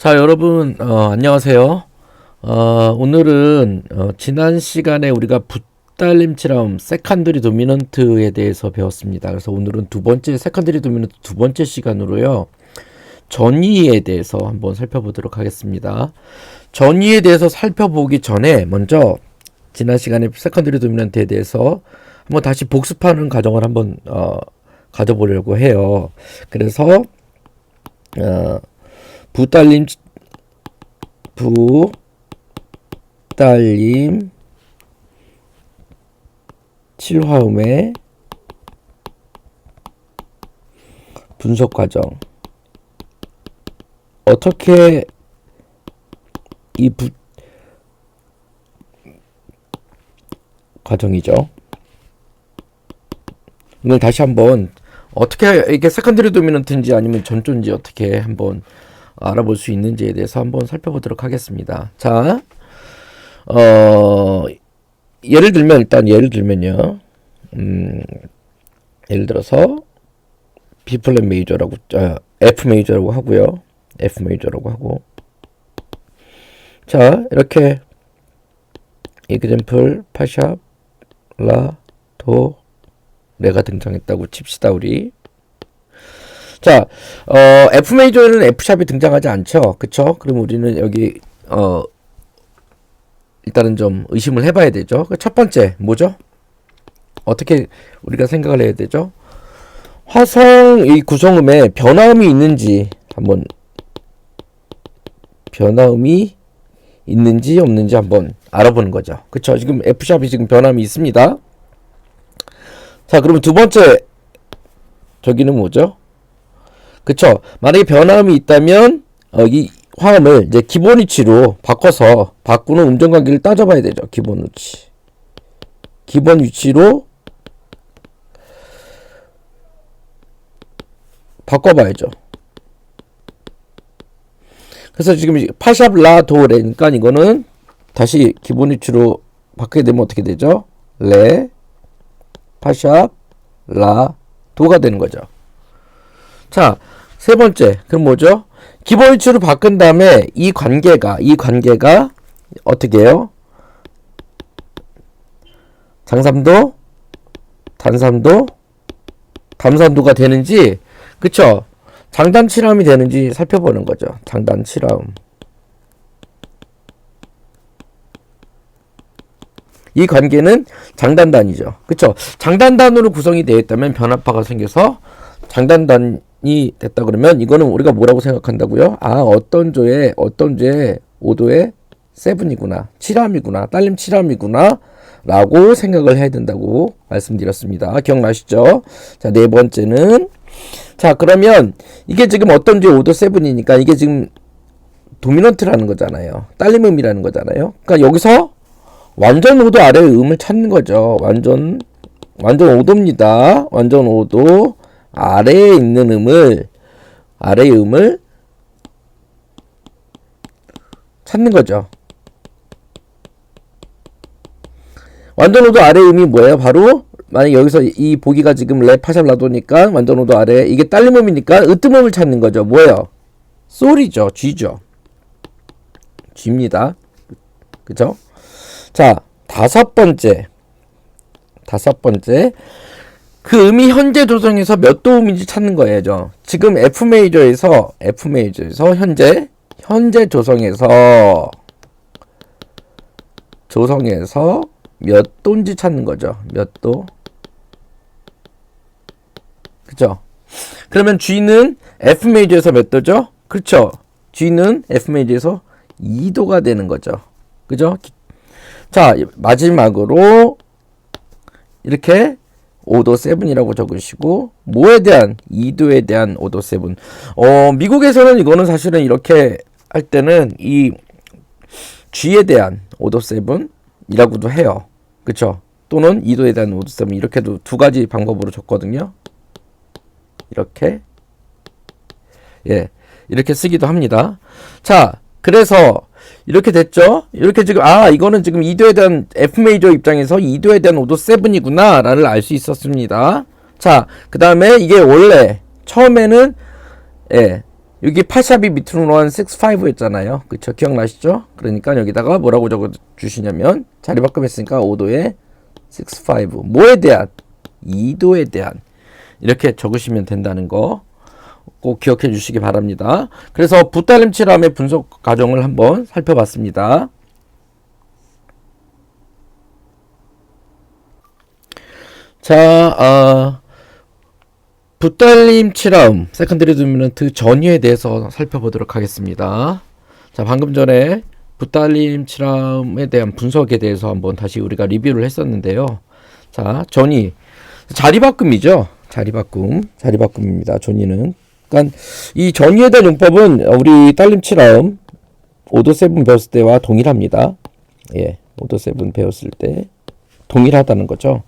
자, 여러분, 안녕하세요. 오늘은, 지난 시간에 우리가 붓달림치럼 세컨드리 도미넌트에 대해서 배웠습니다. 그래서 오늘은 세컨드리 도미넌트 두 번째 시간으로요, 전위에 대해서 한번 살펴보도록 하겠습니다. 전위에 대해서 살펴보기 전에, 먼저, 지난 시간에 세컨드리 도미넌트에 대해서 한번 다시 복습하는 과정을 한번, 가져보려고 해요. 그래서, 붓달림 칠화음의 분석 과정. 어떻게 이 과정이죠. 오늘 다시 한번 어떻게 이게 세컨드리 도미넌트인지 아니면 전조인지 어떻게 한번 알아볼 수 있는지에 대해서 한번 살펴보도록 하겠습니다. 자, 예를 들면요. 예를 들어서 B 플랫 메이저라고, F 메이저라고 하고요. F 메이저라고 하고. 자, 이렇게 example 파샵 라 도 레가 등장했다고 칩시다, 우리. 자, F 메이저에는 F 샵이 등장하지 않죠. 그쵸? 그럼 우리는 여기, 일단은 좀 의심을 해봐야 되죠. 첫 번째, 뭐죠? 어떻게 우리가 생각을 해야 되죠? 화성 이 구성음에 변화음이 있는지 한번, 변화음이 있는지 없는지 한번 알아보는 거죠. 그쵸? 지금 F 샵이 지금 변화음이 있습니다. 자, 그러면 두 번째, 저기는 뭐죠? 그쵸? 만약에 변화음이 있다면 이 화음을 이제 기본 위치로 바꿔서 바꾸는 음정 관계를 따져봐야 되죠. 기본 위치. 기본 위치로 바꿔봐야죠. 그래서 지금 파샵 라 도 레니까 이거는 다시 기본 위치로 바꾸게 되면 어떻게 되죠? 레 파샵 라 도가 되는 거죠. 자, 세 번째, 그럼 뭐죠? 기본 위치로 바꾼 다음에 이 관계가 어떻게 해요? 장삼도, 단삼도, 담삼도가 되는지, 그쵸? 장단 칠화음이 되는지 살펴보는 거죠. 장단 칠화음. 이 관계는 장단단이죠. 그쵸? 장단단으로 구성이 되어 있다면 변압파가 생겨서 장단단이 됐다 그러면 이거는 우리가 뭐라고 생각한다고요? 아, 어떤 조에 5도에 7이구나. 7함이구나. 딸림 7함이구나. 라고 생각을 해야 된다고 말씀드렸습니다. 기억나시죠? 자, 네 번째는, 자, 그러면 이게 지금 어떤 조에 5도 7이니까 이게 지금 도미넌트라는 거잖아요. 딸림음이라는 거잖아요. 그러니까 여기서 완전 5도 아래의 음을 찾는 거죠. 완전 5도입니다. 완전 5도 아래에 있는 아래의 음을 찾는 거죠. 완전 5도 아래의 음이 뭐예요? 바로 만약 여기서 이 보기가 지금 레 파샵 라도니까 완전 5도 아래, 이게 딸림음이니까 으뜸음을 찾는 거죠. 뭐예요? 솔이죠. G죠. G입니다. 그죠? 자, 다섯 번째. 그 음이 현재 조성에서 몇 도음인지 찾는 거예요. 지금 F 메이저에서 현재 조성에서 몇 도인지 찾는 거죠. 몇 도. 그죠? 그러면 G는 F 메이저에서 몇 도죠? 그렇죠. G는 F 메이저에서 2도가 되는 거죠. 그죠? 자, 마지막으로 이렇게 5도 7이라고 적으시고, 뭐에 대한? 2도에 대한 5도 7. 미국에서는 이거는 사실은 이렇게 할 때는 이 G에 대한 5도 7이라고도 해요. 그쵸? 또는 2도에 대한 5도 7. 이렇게도 두 가지 방법으로 적거든요. 이렇게. 예. 이렇게 쓰기도 합니다. 자, 그래서 이렇게 됐죠? 이렇게 지금, 이거는 지금 2도에 대한 F 메이저 입장에서 2도에 대한 5도 7이구나 라를 알 수 있었습니다. 자, 그 다음에 이게 원래 처음에는 여기 8샵이 밑으로 놓은 65였잖아요. 그쵸? 기억나시죠? 그러니까 여기다가 뭐라고 적어 주시냐면 자리 바꿈했으니까 5도에 65. 뭐에 대한? 2도에 대한. 이렇게 적으시면 된다는 거 꼭 기억해 주시기 바랍니다. 그래서 붓달림 칠함의 분석 과정을 한번 살펴봤습니다. 자, 붓달림 칠함 세컨더리 도미넌트 전이에 대해서 살펴보도록 하겠습니다. 자, 방금 전에 붓달림 칠함에 대한 분석에 대해서 한번 다시 우리가 리뷰를 했었는데요. 자, 전이 자리바꿈이죠. 자리바꿈입니다. 전이는. 그러니까 이 전이에 대한 용법은 우리 딸림 칠함 오도 7 배웠을 때와 동일합니다. 예, 오도 7 배웠을 때 동일하다는 거죠.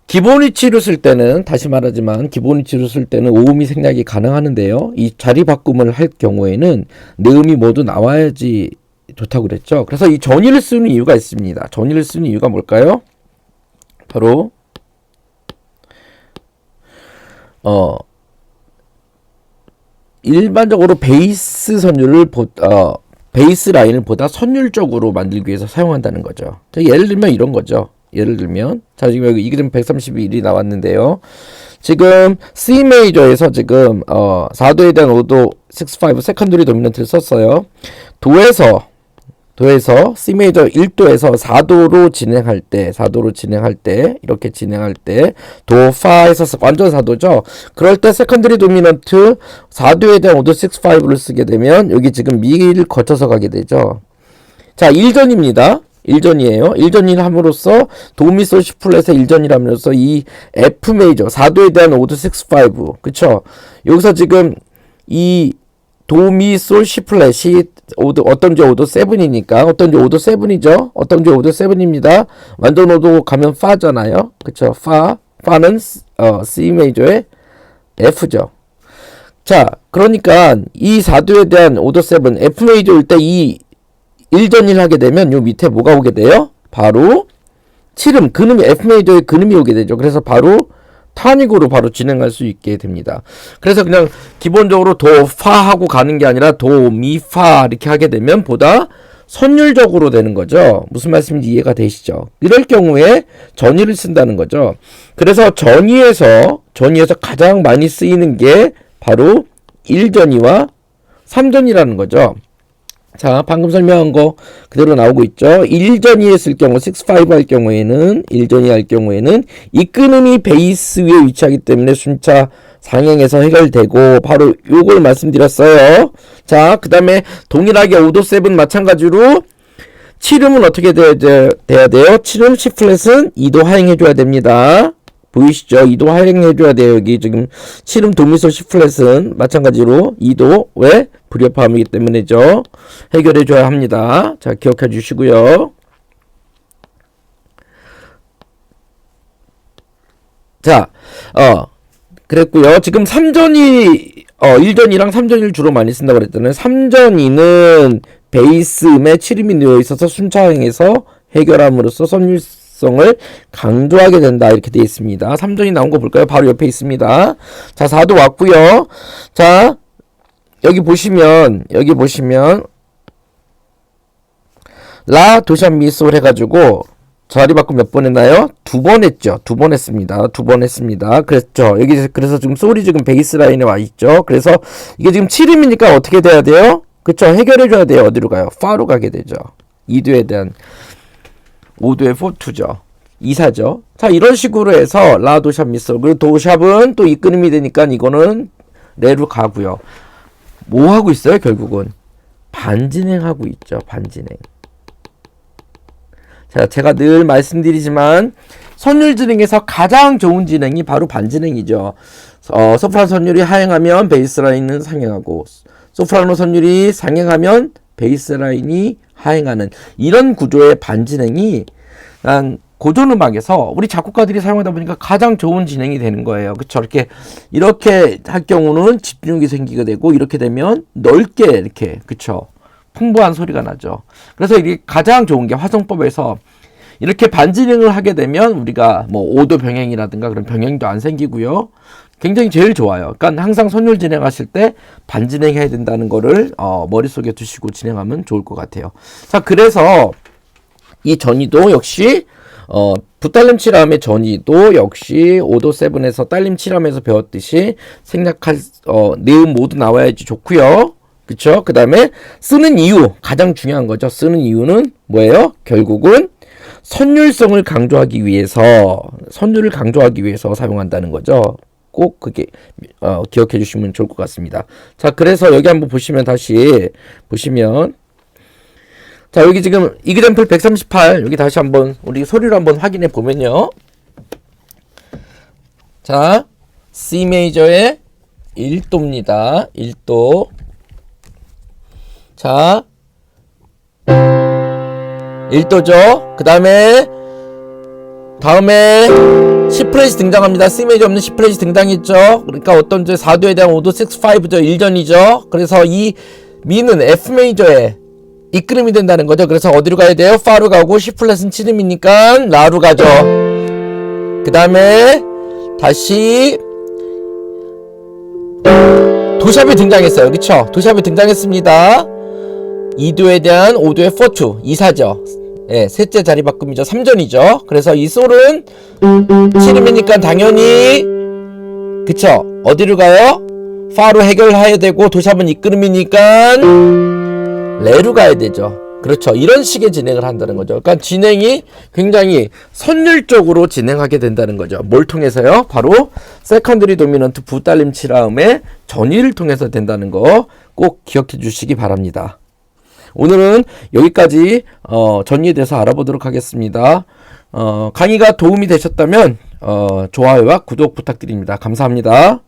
기본 위치로 쓸 때는 다시 말하지만 기본 위치로 쓸 때는 오음이 생략이 가능하는데요. 이 자리 바꿈을 할 경우에는 네 음이 모두 나와야지 좋다고 그랬죠. 그래서 이 전이를 쓰는 이유가 있습니다. 전이를 쓰는 이유가 뭘까요? 바로 일반적으로 베이스 선율을 베이스 라인을 보다 선율적으로 만들기 위해서 사용한다는 거죠. 자, 예를 들면 이런 거죠. 예를 들면 자, 지금 여기 이게 좀 131이 나왔는데요. 지금 C 메이저에서 지금 4도에 대한 5도 65 세컨더리 도미넌트를 썼어요. 도에서 C 메이저 1도에서 4도로 진행할 때 이렇게 진행할 때 도 파에서 완전 4도죠. 그럴 때 세컨더리 도미넌트 4도에 대한 5도 65를 쓰게 되면 여기 지금 미를 거쳐서 가게 되죠. 자, 1전입니다. 1전이에요. 1전을 함으로써 도미솔 시플랫의 1전이를 함으로써 이 F 메이저 4도에 대한 5도 65 그쵸? 여기서 지금 이 도미솔 시플랫이 어떤지 5도 7이니까 어떤지 5도 7이죠. 어떤지 5도 7입니다. 완전 5도 가면 파잖아요. 그쵸? 파는 C 메이저의 F죠. 자, 그러니까 이 4도에 대한 5도 7 F 메이저일 때 이 1전일 하게 되면 요 밑에 뭐가 오게 돼요? 바로 칠음, 근음이 F 메이저의 근음이 오게 되죠. 그래서 바로 타닉으로 바로 진행할 수 있게 됩니다. 그래서 그냥 기본적으로 도, 파 하고 가는 게 아니라 도, 미, 파 이렇게 하게 되면 보다 선율적으로 되는 거죠. 무슨 말씀인지 이해가 되시죠? 이럴 경우에 전이를 쓴다는 거죠. 그래서 전이에서 가장 많이 쓰이는 게 바로 1전이와 3전이라는 거죠. 자, 방금 설명한 거 그대로 나오고 있죠. 1전이 했을 경우 65 할 경우에는 1전이 할 경우에는 이 끊음이 베이스 위에 위치하기 때문에 순차 상행에서 해결되고 바로 요걸 말씀드렸어요. 자, 그 다음에 동일하게 5도 7 마찬가지로 7음은 어떻게 돼야 돼요? 7음 C 플랫은 2도 하행해줘야 됩니다. 보이시죠? 2도 하행해줘야 돼요. 여기 지금 7음 도미솔 C 플랫은 마찬가지로 2도 왜? 불협화음이기 때문이죠. 해결해줘야 합니다. 자, 기억해 주시고요. 자, 그랬고요. 지금 3전이 1전이랑 3전이를 주로 많이 쓴다고 그랬잖아요. 3전이는 베이스 음에 7음이 놓여 있어서 순차항에서 해결함으로써 선율성을 강조하게 된다. 이렇게 되어 있습니다. 3전이 나온 거 볼까요? 바로 옆에 있습니다. 자, 4도 왔고요. 자, 여기 보시면 라 도샵 미솔 해가지고 자리 바꿈 몇 번 했나요? 2번 했죠. 2번 했습니다. 2번 했습니다. 그랬죠. 여기 그래서 지금 솔이 지금 베이스 라인에 와 있죠. 그래서 이게 지금 7음이니까 어떻게 돼야 돼요? 그쵸? 해결해줘야 돼요. 어디로 가요? 파로 가게 되죠. 2도에 대한 5도의 4-2죠. 2사죠. 자, 이런 식으로 해서 라 도샵 미솔. 그리고 도샵은 또 이끌음이 되니까 이거는 레로 가고요. 뭐 하고 있어요? 결국은 반진행하고 있죠. 반진행. 자, 제가 늘 말씀드리지만 선율 진행에서 가장 좋은 진행이 바로 반진행이죠. 소프라노 선율이 하행하면 베이스라인은 상행하고 소프라노 선율이 상행하면 베이스라인이 하행하는 이런 구조의 반진행이 난 고전음악에서 우리 작곡가들이 사용하다 보니까 가장 좋은 진행이 되는 거예요. 그쵸? 이렇게 할 경우는 집중력이 생기게 되고 이렇게 되면 넓게 이렇게 그쵸? 풍부한 소리가 나죠. 그래서 이게 가장 좋은 게 화성법에서 이렇게 반지능을 하게 되면 우리가 뭐 오도 병행이라든가 그런 병행도 안 생기고요. 굉장히 제일 좋아요. 그러니까 항상 선율 진행하실 때 반진행해야 된다는 거를 머릿속에 두시고 진행하면 좋을 것 같아요. 자, 그래서 이 전이도 역시 부딸림 칠함의 전이도 역시 5도 7에서 딸림 칠함에서 배웠듯이 생략할 내음 모두 나와야지 좋고요. 그쵸? 그 다음에 쓰는 이유, 가장 중요한 거죠. 쓰는 이유는 뭐예요? 결국은 선율성을 강조하기 위해서, 선율을 강조하기 위해서 사용한다는 거죠. 꼭 그게 기억해 주시면 좋을 것 같습니다. 자, 그래서 여기 한번 보시면, 다시 보시면, 자, 여기 지금 이그램플 138 여기 다시 한번 우리 소리로 한번 확인해 보면요. 자, C 메이저의 1도입니다. 1도. 자, 1도죠. 그 다음에 C 플랫이 등장합니다. C 메이저 없는 C 플랫이 등장했죠. 그러니까 어떤 4도에 대한 5도 6, 5죠. 1전이죠. 그래서 이 미는 F 메이저에 이끌음이 된다는 거죠. 그래서 어디로 가야 돼요? 파로 가고 C 플랫은 치름이니까 라로 가죠. 그 다음에 다시 도샵이 등장했어요. 그쵸? 도샵이 등장했습니다. 2도에 대한 5도의 4-2 2사죠. 예, 셋째 자리 바꿈이죠. 3전이죠. 그래서 이 솔은 치름이니까 당연히 그쵸? 어디로 가요? 파로 해결해야 되고 도샵은 이끌음이니까 레로 가야 되죠. 그렇죠. 이런 식의 진행을 한다는 거죠. 그러니까 진행이 굉장히 선율적으로 진행하게 된다는 거죠. 뭘 통해서요? 바로 세컨드리 도미넌트 부딸림 칠함의 전이를 통해서 된다는 거 꼭 기억해 주시기 바랍니다. 오늘은 여기까지 전이에 대해서 알아보도록 하겠습니다. 강의가 도움이 되셨다면 좋아요와 구독 부탁드립니다. 감사합니다.